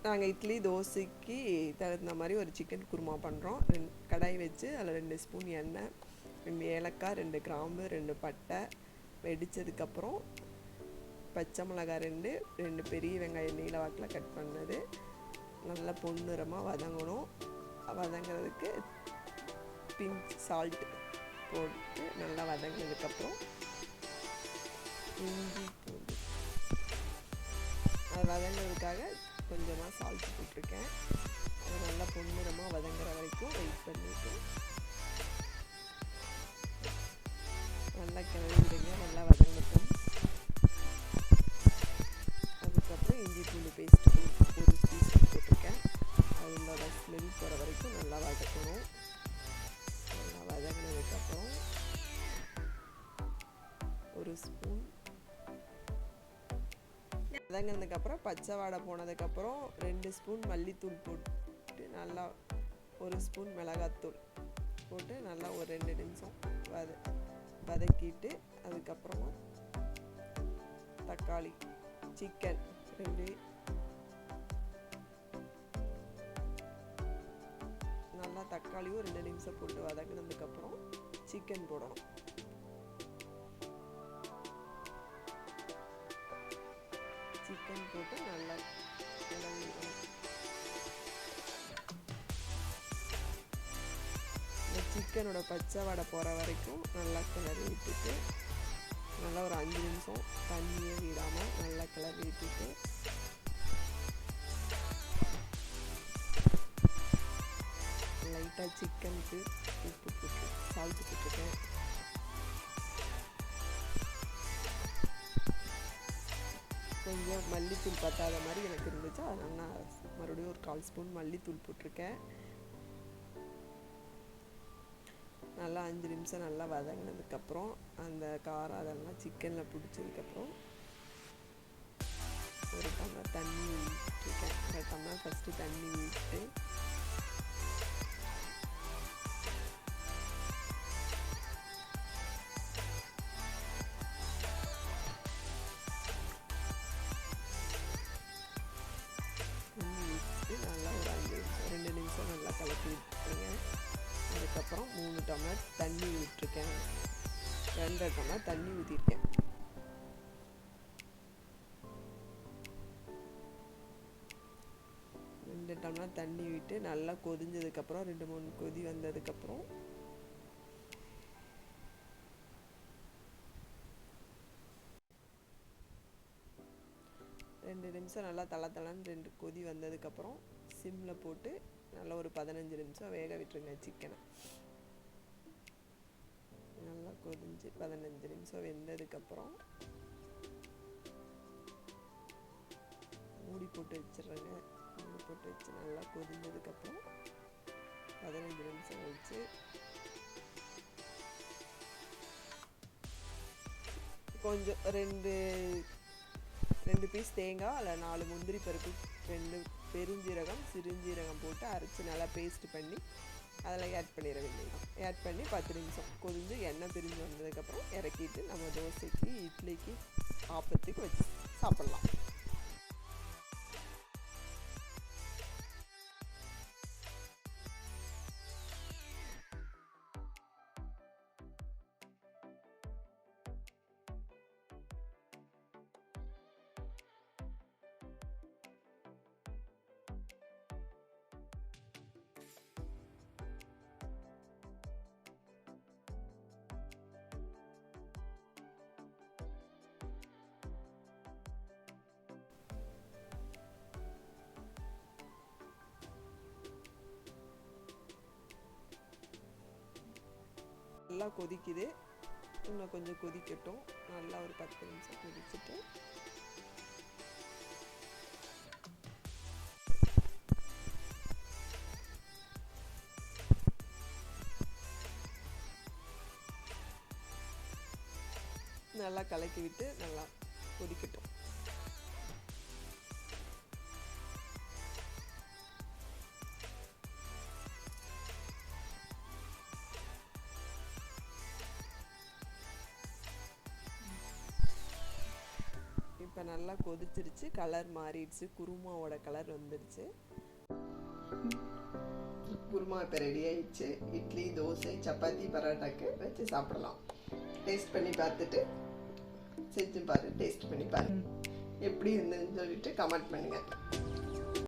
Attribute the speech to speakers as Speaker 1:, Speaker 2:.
Speaker 1: நாங்கள் இட்லி தோசைக்கு தகுந்த மாதிரி ஒரு சிக்கன் குருமா பண்ணுறோம். கடாய் வச்சு அதில் 2 ஸ்பூன் எண்ணெய், 2 ஏலக்காய், 2 கிராம்பு, 2 பட்டை வெடித்ததுக்கப்புறம் பச்சை மிளகாய் 2 பெரிய வெங்காயம் நீல வாக்கில் கட் பண்ணது நல்லா பொன்னிறமாக வதங்கணும். வதங்கிறதுக்கு பிஞ்ச் சால்ட் போட்டு நல்லா வதங்கினதுக்கப்புறம் இஞ்சி பூண்டு அது வதங்கிறதுக்காக கொஞ்சமாக சால்ட் போட்டிருக்கேன். அது நல்லா பொன்னிறமாக வதங்குற வரைக்கும் வெயிட் பண்ணிவிட்டு நல்லா கிளறிடுங்க. நல்லா வதங்கட்டும். அதுக்கப்புறம் இஞ்சி பூண்டு பேஸ்ட் ஒரு டீஸ்பூன் போட்டிருக்கேன். அதோட ஸ்மெல் போகிற வரைக்கும் நல்லா வதக்கணும். நல்லா வதங்கினதுக்கப்புறம் ஒரு ஸ்பூன் வதங்கினதுக்கப்புறம் பச்சை வாடை போனதுக்கப்புறம் 2 ஸ்பூன் மல்லித்தூள் போட்டு நல்லா ஒரு ஸ்பூன் மிளகாத்தூள் போட்டு நல்லா ஒரு 2 நிமிஷம் வதக்கிட்டு அதுக்கப்புறமா தக்காளி சிக்கன் 2 நல்லா தக்காளியும் 2 நிமிஷம் போட்டு வதக்கினதுக்கப்புறம் சிக்கன் போடணும். சிக்கன் போட்டு நல்லா கிளறிடணும். இந்த சிக்கனோட பச்சை வடை போகிற வரைக்கும் நல்லா கிளறி விட்டுட்டு நல்லா ஒரு 5 நிமிஷம் தண்ணியை விடாமல் நல்லா கிளறி விட்டுட்டு லைட்டாக சிக்கனுக்கு உப்பு போட்டு சால்ட்டு போட்டுருக்கேன். கொஞ்சம் மல்லித்தூள் பத்தாத மாதிரி எனக்கு இருந்துச்சு. அதனால் நான் மறுபடியும் ஒரு 1/4 ஸ்பூன் மல்லித்தூள் போட்டிருக்கேன். நல்லா 5 நிமிஷம் நல்லா வதங்கினதுக்கப்புறம் அந்த காரம் அதெல்லாம் சிக்கனில் பிடிச்சதுக்கப்புறம் ஒரு டம்ளர் தண்ணி ஊற்றிருக்கேன். ஒரு டம்ளர் ஃபஸ்ட்டு தண்ணி ஊற்றிட்டு நல்லா ஒரு 5 நிமிஷம் 2 நிமிஷம் நல்லா கலக்கி விட்டுருங்க. அதுக்கப்புறம் 3 டம்ளர் தண்ணி விட்டுருக்கேன். 2 டம்ளர் தண்ணி ஊற்றிருக்கேன். டம்ளர் தண்ணி விட்டு நல்லா கொதிஞ்சதுக்கப்புறம் 2-3 கொதி வந்ததுக்கப்புறம் ரெண்டு நிமிஷம் நல்லா தளன்னு 2 கொதி வந்ததுக்கப்புறம் சிம்மில் போட்டு நல்லா ஒரு 15 நிமிஷம் வேக விட்டுருங்க சிக்கனை. நல்லா கொதிஞ்சு 15 நிமிஷம் வெந்ததுக்கப்புறம் மூடி போட்டு வச்சிடுறேங்க. மூடி போட்டு வச்சு நல்லா கொதிஞ்சதுக்கப்புறம் 15 நிமிஷம் கழிச்சு கொஞ்சம் 2 பீஸ் தேங்காய் அதில் 4 முந்திரி பருப்பு 2 பெருஞ்சீரகம் சிறுஞ்சீரகம் போட்டு அரைச்சி நல்லா பேஸ்ட் பண்ணி அதில் ஆட் பண்ணிட வேண்டியதான். ஆட் பண்ணி 10 நிமிஷம் கொதிஞ்சு எண்ணெய் பிரிஞ்சு வந்ததுக்கப்புறம் இறக்கிட்டு நம்ம தோசைக்கு இட்லிக்கு ஆப்பத்துக்கு வச்சு சாப்பிட்லாம். நல்லா கொதிக்குது. இன்னும் கொஞ்சம் கொதிக்கட்டும். நல்லா ஒரு 10 நிமிஷம் கொதிச்சுட்டு நல்லா கலக்கி விட்டு நல்லா கொதிக்கட்டும். இப்போ இப்போ நல்லா கொதிச்சிருச்சு, கலர் மாறிடுச்சு, குருமாவோட கலர் வந்துடுச்சு. குருமா இப்போ ரெடி ஆயிடுச்சு. இட்லி, தோசை, சப்பாத்தி, பரோட்டாக்கு வச்சு சாப்பிடலாம். டேஸ்ட் பண்ணி பார்த்துட்டு செஞ்சு பாரு, டேஸ்ட் பண்ணி பாரு, எப்படி இருந்ததுன்னு சொல்லிட்டு கமெண்ட் பண்ணுங்க.